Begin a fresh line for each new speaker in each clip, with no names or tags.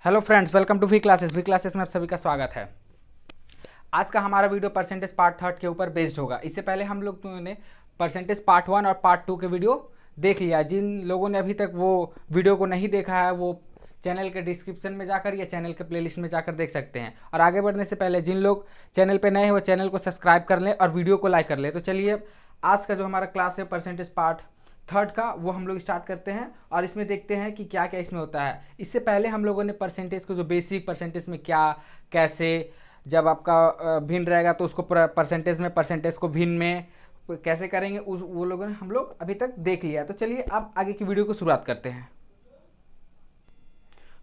Hello friends, welcome to V classes में आप सभी का स्वागत है। आज का हमारा वीडियो परसेंटेज पार्ट थर्ड के ऊपर बेस्ड होगा। इससे पहले हम लोग ने परसेंटेज पार्ट वन और पार्ट टू के वीडियो देख लिया। जिन लोगों ने अभी तक वो वीडियो को नहीं देखा है वो चैनल के डिस्क्रिप्शन में जाकर या चैनल के प्लेलिस्ट में जाकर देख सकते हैं। और आगे बढ़ने से पहले जिन लोग चैनल पर नए हैं वो चैनल को सब्सक्राइब कर लें और वीडियो को लाइक कर लें। तो चलिए आज का जो हमारा क्लास है परसेंटेज पार्ट थर्ड का वो हम लोग स्टार्ट करते हैं और इसमें देखते हैं कि क्या क्या इसमें होता है। इससे पहले हम लोगों ने परसेंटेज को जो बेसिक परसेंटेज में क्या कैसे जब आपका भिन्न रहेगा तो उसको परसेंटेज में परसेंटेज को भिन्न में कैसे करेंगे उस वो लोगों ने हम लोग अभी तक देख लिया। तो चलिए अब आगे की वीडियो को शुरुआत करते हैं।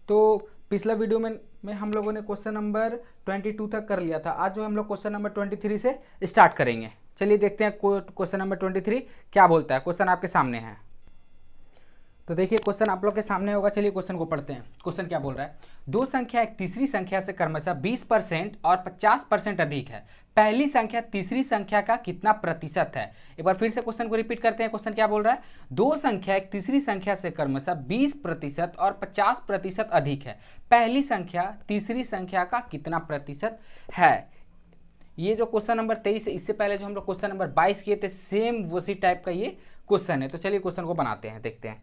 तो पिछला वीडियो में हम लोगों ने क्वेश्चन नंबर 22 तक कर लिया था। आज जो हम लोग क्वेश्चन नंबर 23 से स्टार्ट करेंगे। चलिए देखते हैं क्वेश्चन नंबर 23 क्या बोलता है। क्वेश्चन आपके सामने है, तो देखिए क्वेश्चन आप लोग के सामने होगा। चलिए क्वेश्चन को पढ़ते हैं। क्वेश्चन क्या बोल रहा है, दो संख्या एक तीसरी संख्या से क्रमशः 20% और 50% अधिक है। पहली संख्या तीसरी संख्या का कितना प्रतिशत है। एक बार फिर से क्वेश्चन को रिपीट करते हैं। क्वेश्चन क्या बोल रहा है, दो संख्या एक तीसरी संख्या से क्रमशः 20% और 50% अधिक है। पहली संख्या तीसरी संख्या का कितना प्रतिशत है। ये जो क्वेश्चन नंबर 23 है, इससे पहले जो हम लोग क्वेश्चन नंबर 22 किए थे सेम उसी टाइप का ये क्वेश्चन है। तो चलिए क्वेश्चन को बनाते हैं, देखते हैं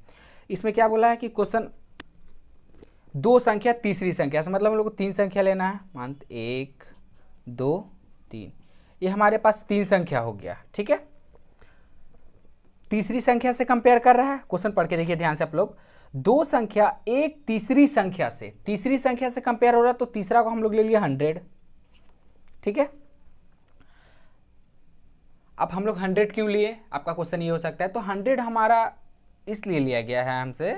इसमें क्या बोला है कि क्वेश्चन दो संख्या तीसरी संख्या से, मतलब हम लोग को तीन संख्या लेना है। मान 1 2 3, ये हमारे पास तीन संख्या हो गया, ठीक है। तीसरी संख्या से कंपेयर कर रहा है। क्वेश्चन पढ़ के देखिए ध्यान से आप लोग। दो संख्या एक तीसरी संख्या से कंपेयर हो रहा है, तो तीसरा को हम लोग ले लिया 100, ठीक है। अब हम लोग 100 क्यों लिए, आपका क्वेश्चन ये हो सकता है। तो 100 हमारा इसलिए लिया गया है, हमसे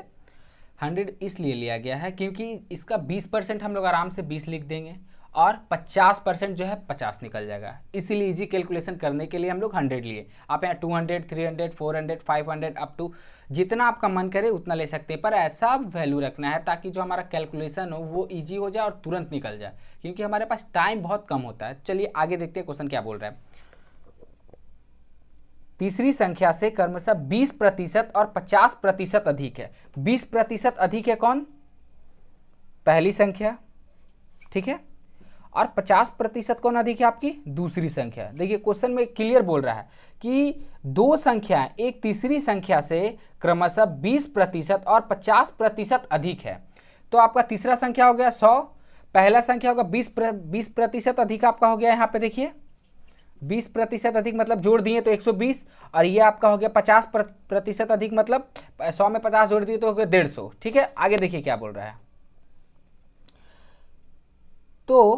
100 इसलिए लिया गया है क्योंकि इसका 20% हम लोग आराम से 20 लिख देंगे और 50% जो है 50 निकल जाएगा। इसीलिए इजी कैलकुलेशन करने के लिए हम लोग 100 लिए। आप यहाँ 200, 300, 400, 500 अप टू जितना आपका मन करे उतना ले सकते हैं, पर ऐसा वैल्यू रखना है ताकि जो हमारा कैलकुलेशन हो वो ईजी हो जाए और तुरंत निकल जाए, क्योंकि हमारे पास टाइम बहुत कम होता है। चलिए आगे देखते हैं क्वेश्चन क्या बोल रहा है। तीसरी संख्या से क्रमशः 20% और 50% अधिक है। 20% अधिक है कौन, पहली संख्या, ठीक है। और 50% कौन अधिक है, आपकी दूसरी संख्या। देखिए क्वेश्चन में क्लियर बोल रहा है कि दो संख्या एक तीसरी संख्या से क्रमशः 20% और 50% अधिक है। तो आपका तीसरा संख्या हो गया 100, पहला संख्या होगा 20% अधिक आपका हो गया। यहाँ पे देखिए 20% अधिक मतलब जोड़ दिए तो 120, और ये आपका हो गया 50% अधिक मतलब 100 में 50 जोड़ दिए तो हो गया 150, ठीक है। आगे देखिए क्या बोल रहा है। तो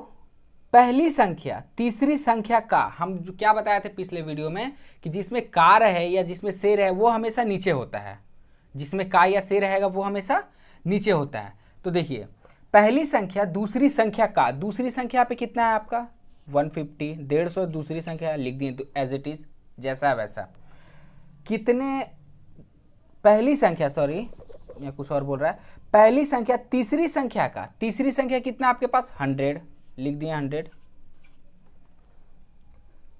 पहली संख्या तीसरी संख्या का, हम जो क्या बताया थे पिछले वीडियो में कि जिसमें कार है या जिसमें से है वो हमेशा नीचे होता है। जिसमें का या से रहेगा वो हमेशा नीचे होता है। तो देखिए पहली संख्या दूसरी संख्या का, दूसरी संख्या पे कितना है आपका 150, 150 दूसरी संख्या लिख दिए तो एज इट इज जैसा वैसा। कितने पहली संख्या, सॉरी या कुछ और बोल रहा है, पहली संख्या तीसरी संख्या का, तीसरी संख्या कितना आपके पास 100 लिख दिए 100।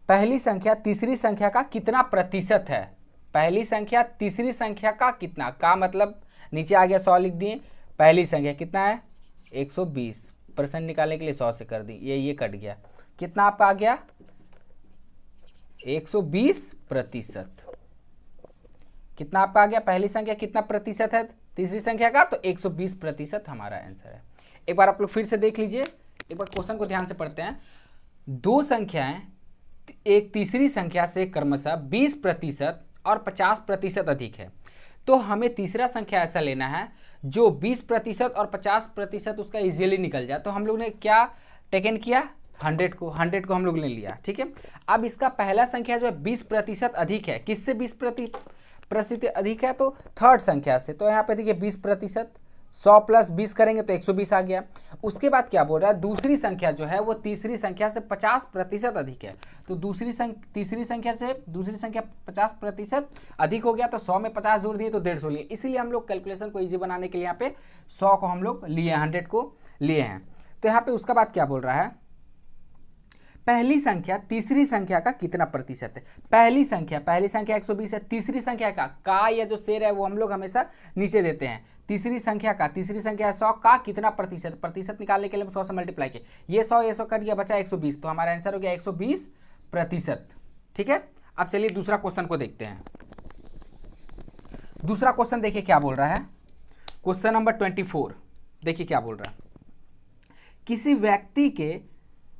पहली संख्या तीसरी संख्या का कितना प्रतिशत है, पहली संख्या तीसरी संख्या का कितना, का मतलब नीचे आ गया 100 लिख दिए। पहली संख्या कितना है 120%, निकालने के लिए 100 से कर दी, ये कट गया, कितना आपका आ गया 120%। कितना आपका आ गया, पहली संख्या कितना प्रतिशत है तीसरी संख्या का, तो 120% हमारा आंसर है। एक बार आप लोग फिर से देख लीजिए, एक बार क्वेश्चन को ध्यान से पढ़ते हैं। दो संख्याएं एक तीसरी संख्या से क्रमशः 20% और 50% अधिक है। तो हमें तीसरा संख्या ऐसा लेना है जो 20% और 50% उसका इजीली निकल जाए। तो हम लोग ने क्या टेकन किया, 100 को हम लोग ले लिया, ठीक है। अब इसका पहला संख्या जो है 20% अधिक है, किससे 20% अधिक है, तो थर्ड संख्या से। तो यहाँ पे देखिए 20%, 100 + 20 करेंगे तो 120 आ गया। उसके बाद क्या बोल रहा है, दूसरी संख्या जो है वो तीसरी संख्या से 50% अधिक है। तो तीसरी संख्या से दूसरी संख्या 50% अधिक हो गया, तो 100 में 50 जोड़ दिए तो 150 लिए। इसीलिए हम लोग कैलकुलेशन को ईजी बनाने के लिए यहाँ पे 100 को हम लोग लिए, 100 को लिए हैं। तो यहाँ पे उसका बाद क्या बोल रहा है, पहली संख्या तीसरी संख्या का कितना प्रतिशत है। पहली संख्या 120 है, तीसरी संख्या का या जो शेर है वो हम लोग हमेशा नीचे देते हैं। तीसरी संख्या है 100 का कितना प्रतिशत, प्रतिशत निकालने के लिए 100 से मल्टीप्लाई किए, ये 100 कट गया, बचा 120, तो हमारा आंसर हो गया 120%। ठीक है, अब चलिए दूसरा क्वेश्चन को देखते हैं। दूसरा क्वेश्चन देखिए क्या बोल रहा है, क्वेश्चन नंबर 24 देखिए क्या बोल रहा है। किसी व्यक्ति के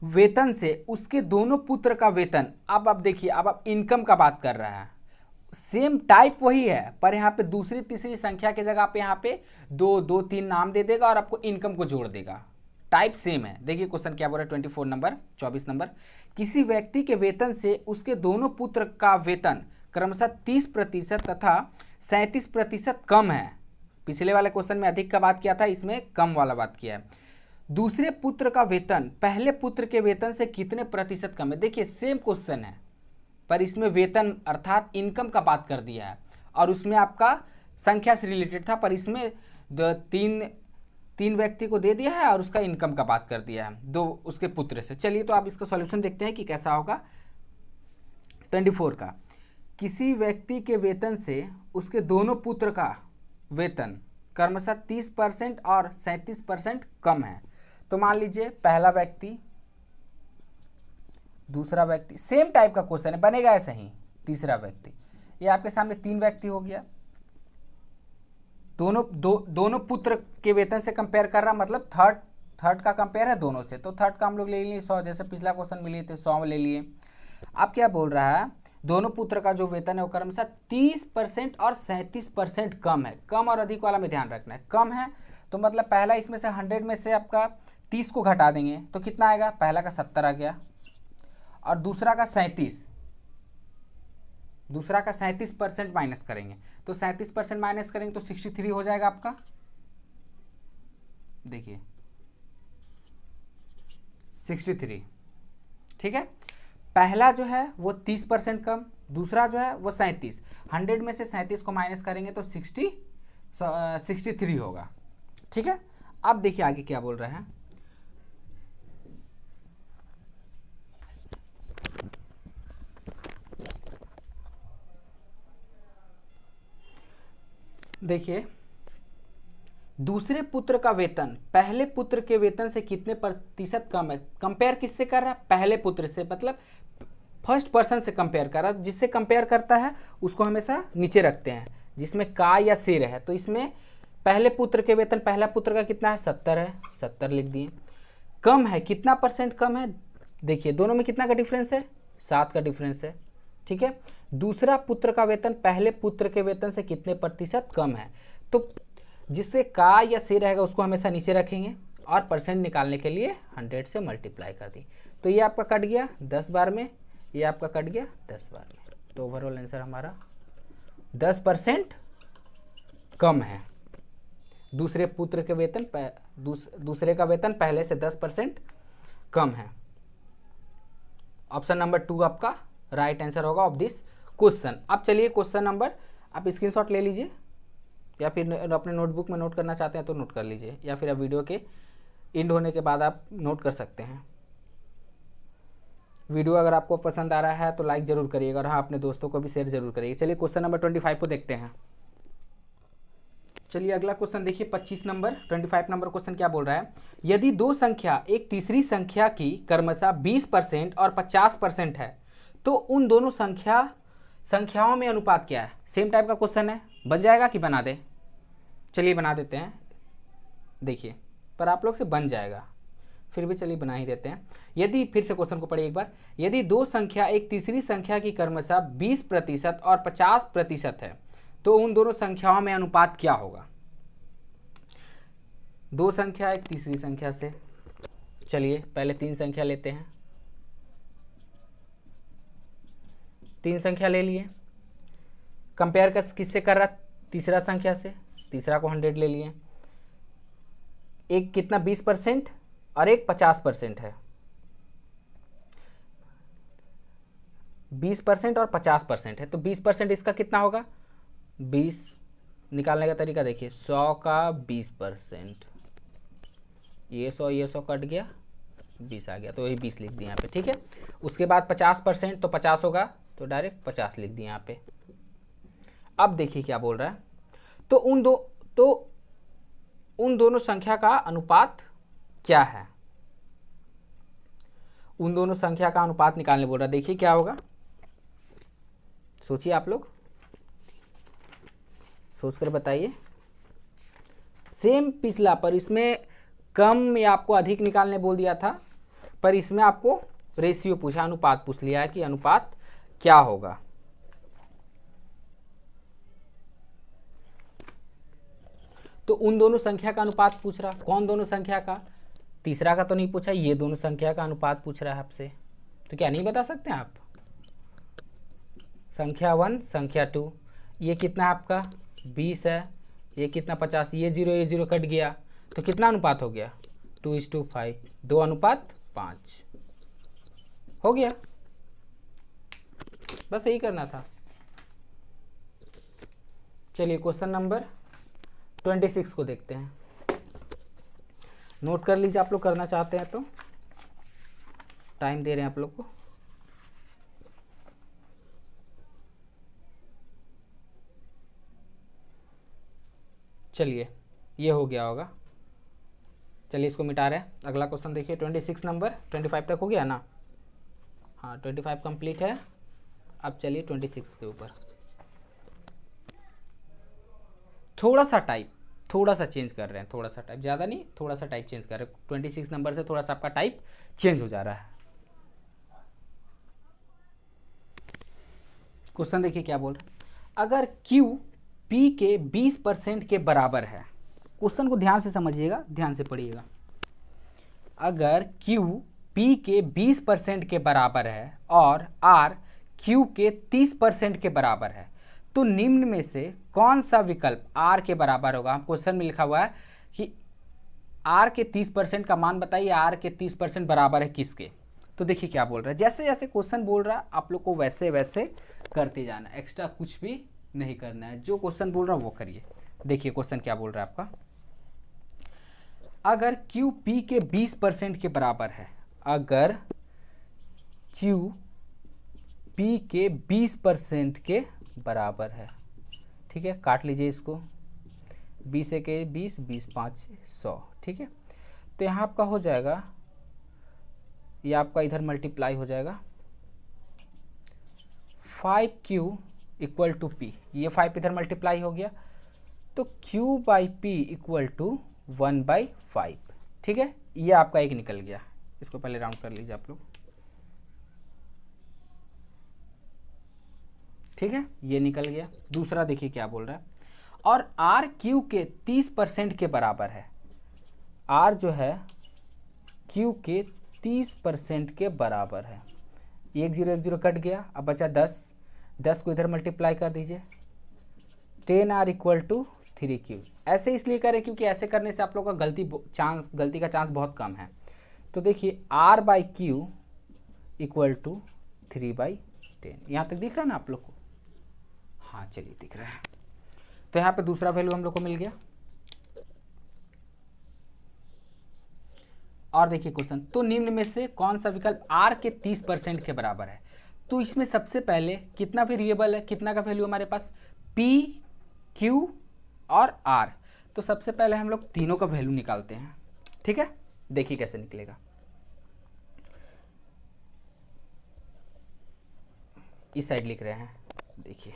वेतन से उसके दोनों पुत्र का वेतन, अब देखिए, अब आप इनकम का बात कर रहा है, सेम टाइप वही है, पर यहाँ पे दूसरी तीसरी संख्या की जगह पे यहाँ पे 2 2 3 नाम दे देगा और आपको इनकम को जोड़ देगा। टाइप सेम है। देखिए क्वेश्चन क्या बोल रहा है 24 नंबर, किसी व्यक्ति के वेतन से उसके दोनों पुत्र का वेतन क्रमशः 30% तथा 37% कम है। पिछले वाले क्वेश्चन में अधिक का बात किया था, इसमें कम वाला बात किया है। दूसरे पुत्र का वेतन पहले पुत्र के वेतन से कितने प्रतिशत कम है। देखिए सेम क्वेश्चन है, पर इसमें वेतन अर्थात इनकम का बात कर दिया है और उसमें आपका संख्या से रिलेटेड था, पर इसमें तीन व्यक्ति को दे दिया है और उसका इनकम का बात कर दिया है, 2 उसके पुत्र से। चलिए तो आप इसका सॉल्यूशन देखते हैं कि कैसा होगा। 24 का, किसी व्यक्ति के वेतन से उसके दोनों पुत्र का वेतन क्रमशः 30% और 37% कम है। तो मान लीजिए पहला व्यक्ति, दूसरा व्यक्ति, सेम टाइप का क्वेश्चन है, बनेगा ऐसा ही। तीसरा व्यक्ति, ये आपके सामने 3 व्यक्ति हो गया, दोनों पुत्र के वेतन से कंपेयर कर रहा, मतलब थर्ड का कंपेयर है दोनों से, तो थर्ड का हम लोग ले लिए 100, जैसे पिछला क्वेश्चन में लिए थे 100 में ले लिए। अब क्या बोल रहा है, दोनों पुत्र का जो वेतन है वो क्रमशः 30% और 37% कम है। कम और अधिक वाला में ध्यान रखना है, कम है तो मतलब पहला इसमें से 100 में से आपका 30 को घटा देंगे तो कितना आएगा, पहला का 70 आ गया और दूसरा का 37% माइनस करेंगे, तो 37% माइनस करेंगे तो 63 हो जाएगा आपका। देखिए 63, ठीक है। पहला जो है वो 30% कम, दूसरा जो है वो 37, 100 में से 37 को माइनस करेंगे तो 63 होगा। ठीक है, अब देखिए आगे क्या बोल रहा है। देखिए दूसरे पुत्र का वेतन पहले पुत्र के वेतन से कितने प्रतिशत कम है। कंपेयर किससे कर रहा है, पहले पुत्र से, मतलब फर्स्ट पर्सन से कंपेयर कर रहा है। जिससे कंपेयर करता है उसको हमेशा नीचे रखते हैं, जिसमें का या शेर है। तो इसमें पहले पुत्र के वेतन, पहला पुत्र का कितना है, 70 है, 70 लिख दिए। कम है, कितना परसेंट कम है, देखिए दोनों में कितना का डिफरेंस है, 7 का डिफरेंस है। ठीक है, दूसरा पुत्र का वेतन पहले पुत्र के वेतन से कितने प्रतिशत कम है। तो जिससे का या शेर रहेगा उसको हमेशा नीचे रखेंगे और परसेंट निकालने के लिए 100 से मल्टीप्लाई कर दी। तो ये आपका कट गया 10 बार में, ये आपका कट गया 10 बार में। तो ओवरऑल आंसर हमारा 10% कम है। दूसरे पुत्र के वेतन दूसरे का वेतन पहले से 10% कम है। ऑप्शन नंबर 2 आपका राइट आंसर होगा ऑफ दिस क्वेश्चन। अब चलिए क्वेश्चन नंबर, आप स्क्रीनशॉट ले लीजिए या फिर अपने नोटबुक में नोट करना चाहते हैं तो नोट कर लीजिए, या फिर आप वीडियो के एंड होने के बाद आप नोट कर सकते हैं। वीडियो अगर आपको पसंद आ रहा है तो लाइक ज़रूर करिएगा और हाँ अपने दोस्तों को भी शेयर जरूर करिएगा। चलिए क्वेश्चन नंबर 25 को देखते हैं। चलिए अगला क्वेश्चन देखिए 25 नंबर 25 नंबर क्वेश्चन क्या बोल रहा है। यदि दो संख्या एक तीसरी संख्या की क्रमशः 20% और 50% है तो उन दोनों संख्याओं में अनुपात क्या है। सेम टाइप का क्वेश्चन है, बन जाएगा कि बना दे। चलिए बना देते हैं, देखिए पर आप लोग से बन जाएगा, फिर भी चलिए बना ही देते हैं। यदि, फिर से क्वेश्चन को पढ़िए एक बार। यदि दो संख्या एक तीसरी संख्या की क्रमशः 20% और 50% है तो उन दोनों संख्याओं में अनुपात क्या होगा। दो संख्या एक तीसरी संख्या से, चलिए पहले 3 संख्या लेते हैं। 3 संख्या ले लिए, कंपेयर किससे कर रहा, तीसरा संख्या से, तीसरा को 100 ले लिए। एक कितना 20% और एक 50% है। 20% और 50% है तो 20% इसका कितना होगा, 20 निकालने का तरीका देखिए, 100 का 20%, ये 100 कट गया 20 आ गया, तो वही 20 लिख दिया यहाँ पे, ठीक है। उसके बाद 50%, तो 50 होगा, तो डायरेक्ट 50 लिख दिया यहाँ पे। अब देखिए क्या बोल रहा है, तो उन दोनों संख्या का अनुपात क्या है, उन दोनों संख्या का अनुपात निकालने बोल रहा है। देखिए क्या होगा, सोचिए आप लोग, सोचकर बताइए। सेम पिछला, पर इसमें कम या आपको अधिक निकालने बोल दिया था, पर इसमें आपको रेशियो पूछा, अनुपात पूछ लिया है कि अनुपात क्या होगा। तो उन दोनों संख्या का अनुपात पूछ रहा, कौन दोनों संख्या का, तीसरा का तो नहीं पूछा, ये दोनों संख्या का अनुपात पूछ रहा है आपसे। तो क्या नहीं बता सकते आप, संख्या 1 संख्या 2, ये कितना आपका 20 है, ये कितना 50, ये 0 कट गया, तो कितना अनुपात हो गया 2:5, 2:5 हो गया। बस यही करना था। चलिए क्वेश्चन नंबर 26 को देखते हैं। नोट कर लीजिए, आप लोग करना चाहते हैं तो, टाइम दे रहे हैं आप लोग को। चलिए ये हो गया होगा, चलिए इसको मिटा रहे हैं। अगला क्वेश्चन देखिए 26 नंबर, 25 तक हो गया ना, हाँ 25 कंप्लीट है। अब चलिए 26 के ऊपर थोड़ा सा टाइप, थोड़ा सा चेंज कर रहे हैं, थोड़ा सा टाइप, ज़्यादा नहीं, थोड़ा सा टाइप चेंज कर रहे हैं। 26 नंबर से थोड़ा सा आपका टाइप चेंज हो जा रहा है। क्वेश्चन देखिए क्या बोल रहे हैं, अगर Q P के 20% के बराबर है, क्वेश्चन को ध्यान से समझिएगा, ध्यान से पढ़िएगा। अगर Q P के 20% के बराबर है और R Q के 30% के बराबर है, तो निम्न में से कौन सा विकल्प R के बराबर होगा। हम क्वेश्चन में लिखा हुआ है कि R के 30% का मान बताइए, R के 30% बराबर है किसके। तो देखिए क्या बोल रहा है, जैसे जैसे क्वेश्चन बोल रहा है आप लोग को वैसे वैसे करते जाना, एक्स्ट्रा कुछ भी नहीं करना है, जो क्वेश्चन बोल रहा है वो करिए। देखिए क्वेश्चन क्या बोल रहा है आपका, अगर Q P के 20% के बराबर है, अगर Q P के 20% के बराबर है, ठीक है, काट लीजिए इसको, 20 के 20, 20 5 100, ठीक है। तो यहाँ आपका हो जाएगा, ये आपका इधर मल्टीप्लाई हो जाएगा 5Q इक्वल टू P, ये 5 इधर मल्टीप्लाई हो गया, तो Q by P equal to 1/5, ठीक है। ये आपका एक निकल गया, इसको पहले राउंड कर लीजिए आप लोग, ठीक है, ये निकल गया। दूसरा देखिए क्या बोल रहा है, और R Q के 30% के बराबर है, R जो है Q के 30% के बराबर है, 1 0 कट गया, अब बचा 10, 10 को इधर मल्टीप्लाई कर दीजिए, 10R इक्वल टू 3Q। ऐसे इसलिए करें क्योंकि ऐसे करने से आप लोग का गलती का चांस बहुत कम है। तो देखिए R by Q equal to 3/10, यहाँ तक दिख रहा है ना आप लोग को, हाँ चलिए दिख रहा है। तो यहाँ पे दूसरा वैल्यू हम लोग को मिल गया। और देखिए क्वेश्चन, तो निम्न में से कौन सा विकल्प R के 30% के बराबर है। तो इसमें सबसे पहले कितना वेरिएबल है, कितना का वैल्यू हमारे पास, P Q और R। तो सबसे पहले हम लोग तीनों का वैल्यू निकालते हैं, ठीक है। देखिए कैसे निकलेगा, इस साइड लिख रहे हैं, देखिए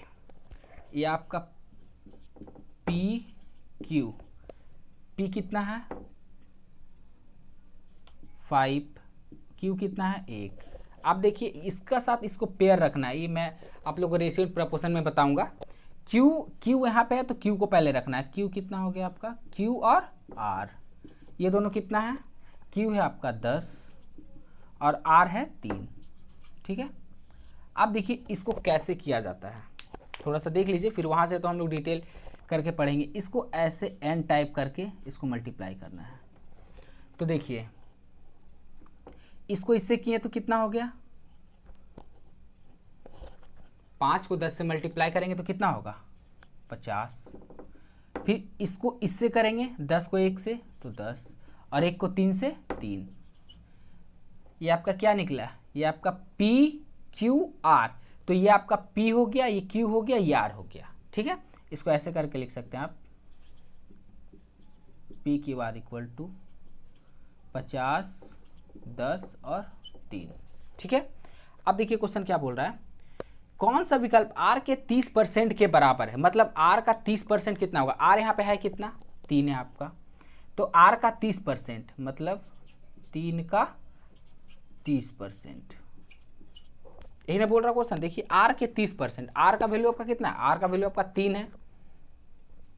ये आपका P Q, P कितना है 5, Q कितना है 1। आप देखिए इसका साथ इसको पेयर रखना है, ये मैं आप लोगों को रेशियो प्रोपोर्शन में बताऊंगा। Q यहाँ पे है तो Q को पहले रखना है। Q कितना हो गया आपका, Q और R, ये दोनों कितना है, Q है आपका 10 और R है 3, ठीक है। अब देखिए इसको कैसे किया जाता है, थोड़ा सा देख लीजिए, फिर वहाँ से तो हम लोग डिटेल करके पढ़ेंगे। इसको ऐसे n टाइप करके इसको मल्टीप्लाई करना है। तो देखिए इसको इससे किए तो कितना हो गया, 5 को 10 से मल्टीप्लाई करेंगे तो कितना होगा 50। फिर इसको इससे करेंगे, 10 को 1 से तो 10 और 1 को 3 से 3, ये आपका क्या निकला, ये आपका पी क्यू आर, तो ये आपका पी हो गया, ये क्यू हो गया, ये आर हो गया। ठीक है, इसको ऐसे करके लिख सकते हैं आप, p q r equal to 50, 10 और 3। ठीक है, अब देखिए क्वेश्चन क्या बोल रहा है, कौन सा विकल्प r के 30% के बराबर है। मतलब r का 30% कितना होगा, r यहाँ पे है कितना, 3 है आपका, तो r का 30% मतलब 3 का 30%, यही ना बोल रहा क्वेश्चन। देखिए r के 30%, r का वैल्यू आपका कितना है, r का वैल्यू आपका 3 है,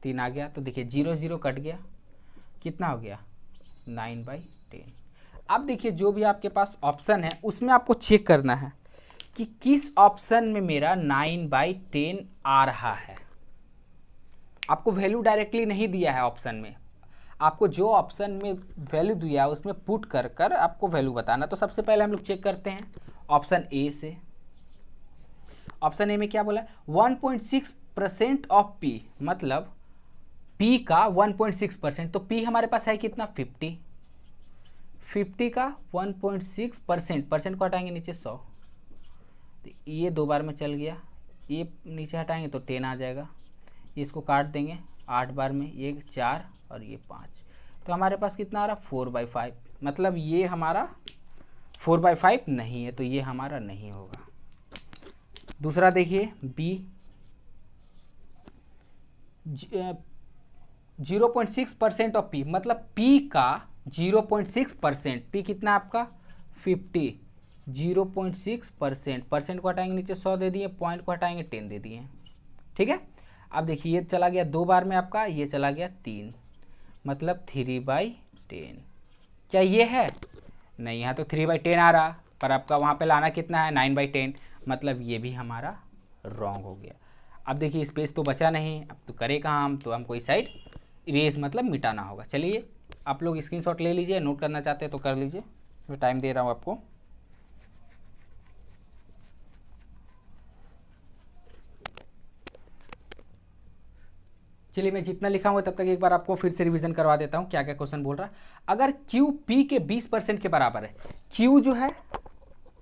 3 आ गया, तो देखिए 0 0 कट गया, कितना हो गया 9/10। अब देखिए जो भी आपके पास ऑप्शन है उसमें आपको चेक करना है कि किस ऑप्शन में मेरा 9/10 आ रहा है। आपको वैल्यू डायरेक्टली नहीं दिया है ऑप्शन में, आपको जो ऑप्शन में वैल्यू दिया है उसमें पुट कर कर आपको वैल्यू बताना। तो सबसे पहले हम लोग चेक करते हैं ऑप्शन ए से। ऑप्शन ए में क्या बोला, 1.6% ऑफ पी, मतलब पी का 1.6%, तो पी हमारे पास है कितना 50 का 1.6%, परसेंट को हटाएंगे नीचे 100, तो ये 2 बार में चल गया, ये नीचे हटाएंगे तो 10 आ जाएगा, इसको काट देंगे 8 बार में, ये 4 और ये 5, तो हमारे पास कितना आ रहा 4/5, मतलब ये हमारा 4/5 नहीं है, तो ये हमारा नहीं होगा। दूसरा देखिए बी, 0.6% ऑफ पी, मतलब पी का 0.6%, पी कितना आपका 50, 0.6%, परसेंट को हटाएंगे नीचे 100 दे दिए, पॉइंट को हटाएंगे 10 दे दिए। ठीक है, अब देखिए ये चला गया 2 बार में आपका, ये चला गया 3, मतलब 3/10। क्या ये है, नहीं, यहाँ तो 3/10 आ रहा, पर आपका वहाँ पे लाना कितना है 9/10, मतलब ये भी हमारा रॉन्ग हो गया। अब देखिए स्पेस तो बचा नहीं, अब तो करे कहाँ हम, तो हमको इस साइड इरेज मतलब मिटाना होगा। चलिए आप लोग स्क्रीनशॉट ले लीजिए, नोट करना चाहते हैं तो कर लीजिए, मैं टाइम दे रहा हूँ आपको। चलिए मैं जितना लिखा हूँ तब तक एक बार आपको फिर से रिवीजन करवा देता हूँ क्या क्या क्वेश्चन बोल रहा है। अगर क्यू पी के 20% के बराबर है, क्यू जो है,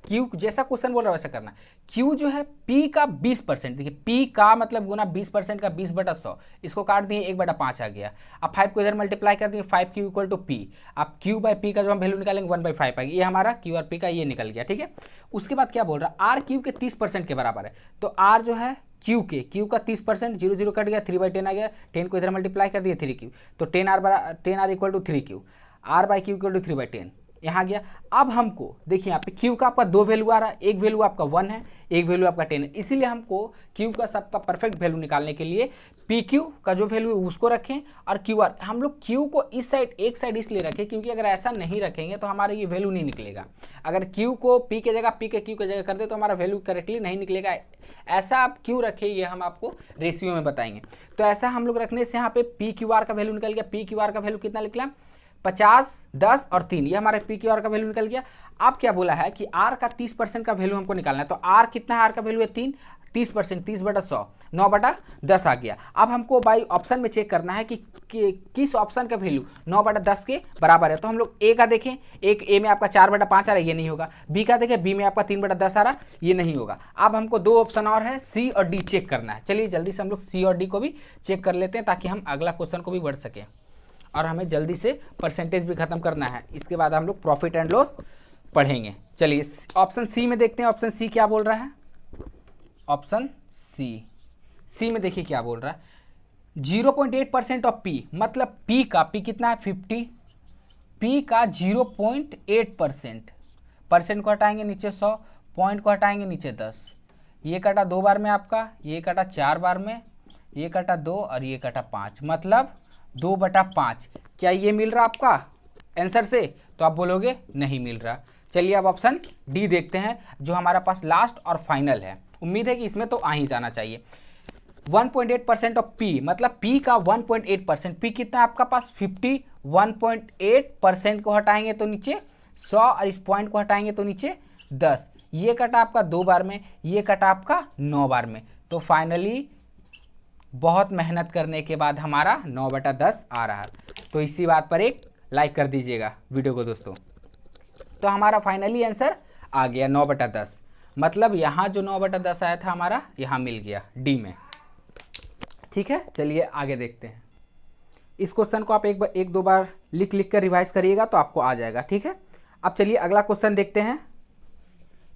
क्यू जैसा क्वेश्चन बोल रहा है वैसा करना, क्यू जो है पी का 20%, देखिए पी का मतलब गुना 20% का 20/100, इसको काट दिए 1/5 आ गया। अब 5 को इधर मल्टीप्लाई कर दिए, 5q इक्वल टू पी, अब q बाई पी का जो हम वैल्यू निकालेंगे 1/5 आएगी, ये हमारा q और p का ये निकल गया। ठीक है, उसके बाद क्या बोल रहा है, r क्यू के 30% के बराबर है, तो r जो है क्यू का 30%, 0 0 कट गया, 3/10 आ गया, 10 को इधर मल्टीप्लाई कर दिए 3q, तो 10r equal to 3q, r by q equal to 3/10 यहाँ गया। अब हमको देखिए यहाँ पे क्यू का आपका 2 वैल्यू आ रहा है, एक वैल्यू आपका 1 है, एक वैल्यू आपका 10 है, इसीलिए हमको क्यू का सबका परफेक्ट वैल्यू निकालने के लिए पी क्यू का जो वैल्यू है उसको रखें, और क्यू आर हम लोग क्यू को इस साइड एक साइड इसलिए रखें क्योंकि अगर ऐसा नहीं रखेंगे तो हमारा ये वैल्यू नहीं निकलेगा। अगर क्यू को पी के जगह पी के क्यू की जगह कर दे तो हमारा वैल्यू करेक्टली नहीं निकलेगा। ऐसा आप क्यों रखें ये हम आपको रेशियो में बताएंगे। तो ऐसा हम लोग रखने से यहाँ पे पी क्यू आर का वैल्यू निकल गया। पी क्यू आर का वैल्यू कितना निकला 50, 10 और 3, ये हमारे पी क्यू आर का वैल्यू निकल गया। अब क्या बोला है कि आर का 30% का वैल्यू हमको निकालना है, तो आर कितना है, आर का वैल्यू है 3, 30%, 30/100, 9/10 आ गया। अब हमको बाई ऑप्शन में चेक करना है कि किस ऑप्शन का वैल्यू 9/10 के बराबर है। तो हम लोग ए का देखें, एक ए में आपका 4/5 आ रहा है, ये नहीं होगा। बी का देखें, बी में आपका 3/10 आ रहा है, ये नहीं होगा। अब हमको 2 ऑप्शन और है, सी और डी चेक करना है। चलिए जल्दी से हम लोग सी और डी को भी चेक कर लेते हैं ताकि हम अगला क्वेश्चन को भी बढ़ सकें और हमें जल्दी से परसेंटेज भी खत्म करना है। इसके बाद हम लोग प्रॉफिट एंड लॉस पढ़ेंगे। चलिए ऑप्शन सी में देखते हैं, ऑप्शन सी क्या बोल रहा है। ऑप्शन सी में देखिए क्या बोल रहा है, 0.8% ऑफ पी, मतलब पी का, पी कितना है 50, पी का 0.8%, परसेंट को हटाएंगे नीचे 100, पॉइंट को हटाएंगे नीचे 10, ये कटा 2 बार में आपका, ये कटा 4 बार में, ये कटा 2 और ये कटा 5, मतलब 2/5। क्या ये मिल रहा आपका आंसर से? तो आप बोलोगे नहीं मिल रहा। चलिए अब ऑप्शन डी देखते हैं जो हमारा पास लास्ट और फाइनल है। उम्मीद है कि इसमें तो आ ही जाना चाहिए। 1.8% ऑफ पी, मतलब पी का 1.8%, पी कितना है आपका पास 50, 1.8% को हटाएंगे तो नीचे 100 और इस पॉइंट को हटाएंगे तो नीचे 10, ये कटा आपका 2 बार में, ये कटा आपका 9 बार में। तो फाइनली बहुत मेहनत करने के बाद हमारा 9/10 आ रहा है। तो इसी बात पर एक लाइक कर दीजिएगा वीडियो को दोस्तों। तो हमारा फाइनली आंसर आ गया 9/10। मतलब यहाँ जो 9/10 आया था हमारा यहाँ मिल गया डी में। ठीक है, चलिए आगे देखते हैं। इस क्वेश्चन को आप एक दो बार लिख कर रिवाइज करिएगा तो आपको आ जाएगा। ठीक है, अब चलिए अगला क्वेश्चन देखते हैं।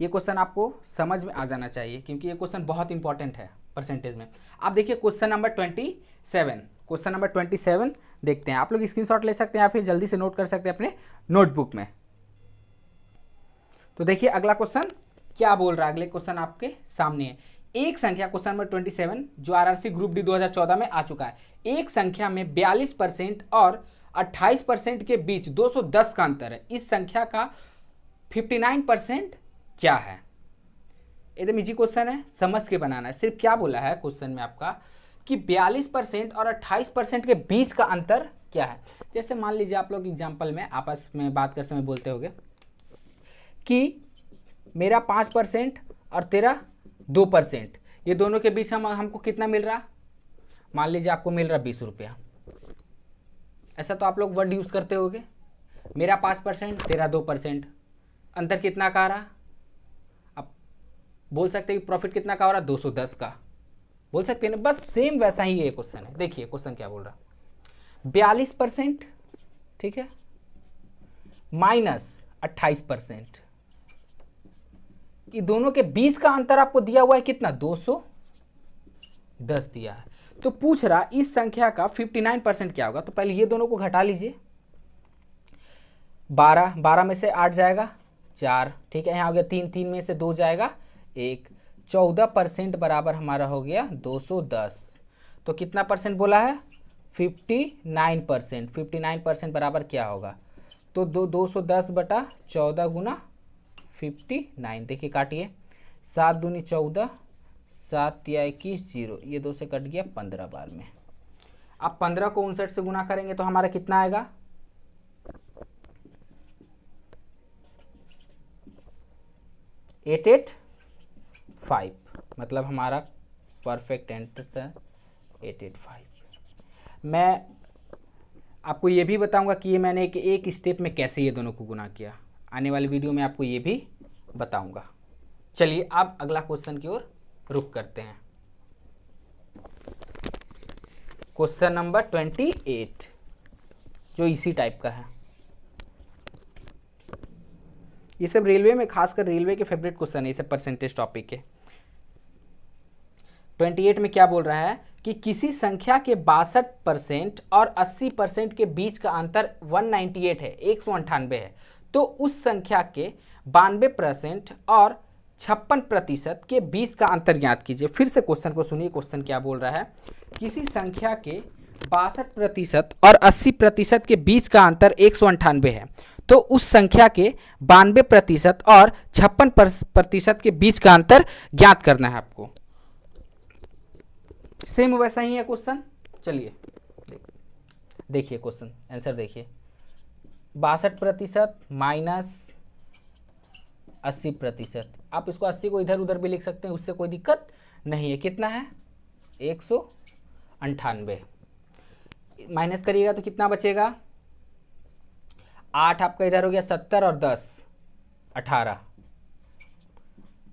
ये क्वेश्चन आपको समझ में आ जाना चाहिए क्योंकि ये क्वेश्चन बहुत इंपॉर्टेंट है परसेंटेज में। आप देखिए क्वेश्चन नंबर 27, क्वेश्चन नंबर 27 देखते हैं। आप लोग स्क्रीनशॉट ले सकते हैं या फिर जल्दी से नोट कर सकते हैं अपने नोटबुक में। तो देखिए अगला क्वेश्चन क्या बोल रहा है। अगले क्वेश्चन आपके सामने है। एक संख्या, क्वेश्चन नंबर 27 जो आरआरसी ग्रुप डी 2014 में आ चुका है। एक संख्या में 42% और 28% के बीच 210 का अंतर है। इस संख्या का 59% क्या है? एकदम इजी क्वेश्चन है, समझ के बनाना है। सिर्फ क्या बोला है क्वेश्चन में आपका कि 42% और 28% के बीच का अंतर क्या है। जैसे मान लीजिए आप लोग एग्जाम्पल में आपस में बात करते समय बोलते होंगे कि मेरा 5% और तेरा 2%, ये दोनों के बीच हमको कितना मिल रहा। मान लीजिए आपको मिल रहा 20 रुपया। ऐसा तो आप लोग वर्ड यूज करते होंगे, मेरा 5% तेरा 2%, अंतर कितना का आ रहा। आप बोल सकते हैं कि प्रॉफिट कितना का हो रहा, 210 का बोल सकते हैं ना। बस सेम वैसा ही ये क्वेश्चन है। देखिए क्वेश्चन क्या बोल रहा, 42%, ठीक है, माइनस 28%, ये दोनों के बीच का अंतर आपको दिया हुआ है कितना, 210 दिया है। तो पूछ रहा इस संख्या का 59% क्या होगा। तो पहले ये दोनों को घटा लीजिए। 12 में से 8 जाएगा 4, ठीक है, यहाँ हो गया 3 में से 2 जाएगा 1, 14% बराबर हमारा हो गया 210। तो कितना परसेंट बोला है, 59%। 59% बराबर क्या होगा, तो 210/14 गुना 59। देखिए काटिए, 7 दूनी 14, 7 या 21 0, ये 2 से कट गया 15 बार में। अब 15 को 59 से गुना करेंगे तो हमारा कितना आएगा, 885। मतलब हमारा परफेक्ट आंसर 885। मैं आपको ये भी बताऊंगा कि ये मैंने एक स्टेप में कैसे ये दोनों को गुना किया। आने वाली वीडियो में आपको ये भी बताऊंगा। चलिए अब अगला क्वेश्चन की ओर रुख करते हैं। क्वेश्चन नंबर 28 जो इसी टाइप का है। ये सब रेलवे में, खासकर रेलवे के फेवरेट क्वेश्चन है, ये सब परसेंटेज टॉपिक के। 28 में क्या बोल रहा है कि किसी संख्या के 62% और 80% के बीच का अंतर 198 है, 198 है। तो उस संख्या के 92% और 56% के बीच का अंतर ज्ञात कीजिए। फिर से क्वेश्चन को सुनिए, क्वेश्चन क्या बोल रहा है। किसी संख्या के 62% और 80% के बीच का अंतर 198 है। तो उस संख्या के 92% और 56% के बीच का अंतर ज्ञात करना है आपको। सेम वैसा ही है क्वेश्चन। चलिए देखिए क्वेश्चन आंसर देखिए, 62% माइनस 80%। आप इसको 80 को इधर उधर भी लिख सकते हैं, उससे कोई दिक्कत नहीं है। कितना है, 198। माइनस करिएगा तो कितना बचेगा, 8 आपका इधर हो गया 70 और 10 18।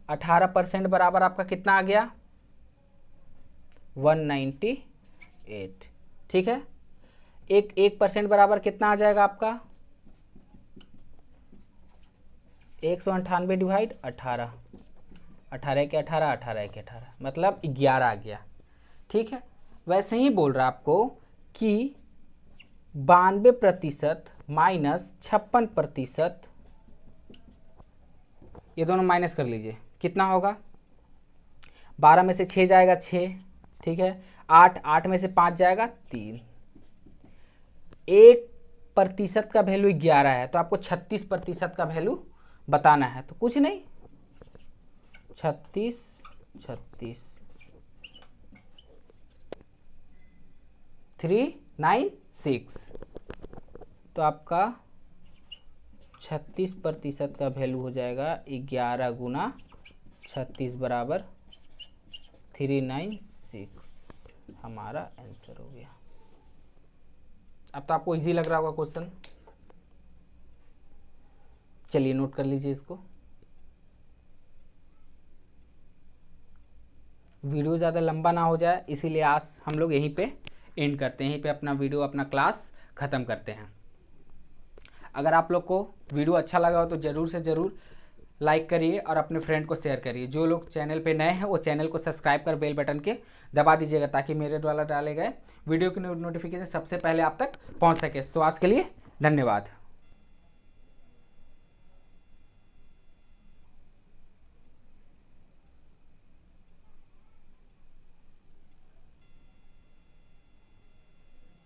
18% बराबर आपका कितना आ गया, 198। ठीक है, 1% बराबर कितना आ जाएगा आपका, 198 डिवाइड 18, 18 के 18, 18 के 18, मतलब 11 आ गया। ठीक है, वैसे ही बोल रहा आपको कि 92% माइनस 56%, ये दोनों माइनस कर लीजिए, कितना होगा, 12 में से 6 जाएगा 6, ठीक है, 8 में से 5 जाएगा 3, 1% का वैल्यू 11 है, तो आपको 36% का वैल्यू बताना है। तो कुछ नहीं, 36 396, तो आपका 36% का वैल्यू हो जाएगा 11 गुना 36 बराबर 396, हमारा आंसर हो गया। अब तो आपको इजी लग रहा होगा क्वेश्चन। चलिए नोट कर लीजिए इसको। वीडियो ज़्यादा लंबा ना हो जाए इसीलिए आज हम लोग यहीं पे एंड करते हैं, यहीं पे अपना वीडियो अपना क्लास ख़त्म करते हैं। अगर आप लोग को वीडियो अच्छा लगा हो तो ज़रूर से ज़रूर लाइक करिए और अपने फ्रेंड को शेयर करिए। जो लोग चैनल पे नए हैं वो चैनल को सब्सक्राइब कर बेल बटन के दबा दीजिएगा ताकि मेरे द्वारा डाले गए वीडियो की नोटिफिकेशन सबसे पहले आप तक पहुंच सके। तो आज के लिए धन्यवाद।